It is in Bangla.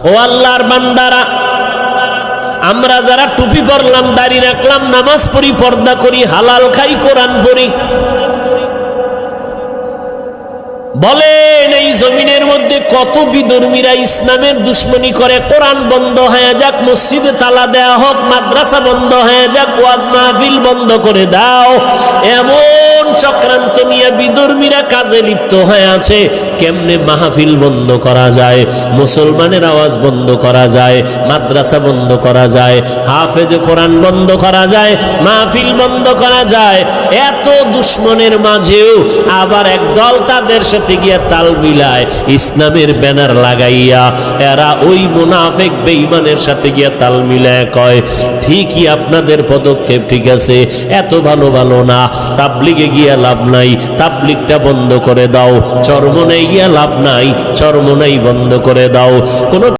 ও আল্লাহর বান্দারা, আমরা যারা টুপি পরলাম, দাড়ি রাখলাম, নামাজ পড়ি, পর্দা করি, হালাল খাই, কোরআন পড়ি, বলেন এই জমিনের মধ্যে কত বিধর্মীরা ইসলামের দুশ্মনী করে। কোরআন বন্ধ হয়ে যাক, মসজিদে তালা দেয়া হোক, মাদ্রাসা বন্ধ হয়ে যাক, ওয়াজ মাহফিল বন্ধ করে দাও, এমন চক্রান্ত নিয়ে বিধর্মীরা কাজে লিপ্ত হয়ে আছে। কেমনে মাহফিল বন্ধ করা যায়, মুসলমানের আওয়াজ বন্ধ করা যায়, মাদ্রাসা বন্ধ করা যায়, হাফেজে কোরআন বন্ধ করা যায়, মাহফিল বন্ধ করা যায়, এত দুশ্মনের মাঝেও আবার একদল তাদের সাথে গিয়া তাল মিলায়, ইসলামের ব্যানার লাগাইয়া এরা ওই মুনাফিক বেঈমানের সাথে গিয়া তাল মিলায় কয় ঠিকই আপনাদের পদক্ষেপ ঠিক আছে, এত ভালো ভালো না, তাবলিগে গিয়া লাভ নাই, তাবলিগটা বন্ধ করে দাও, চরমনাই গিয়া লাভ নাই, চরমনাই বন্ধ করে দাও। কোন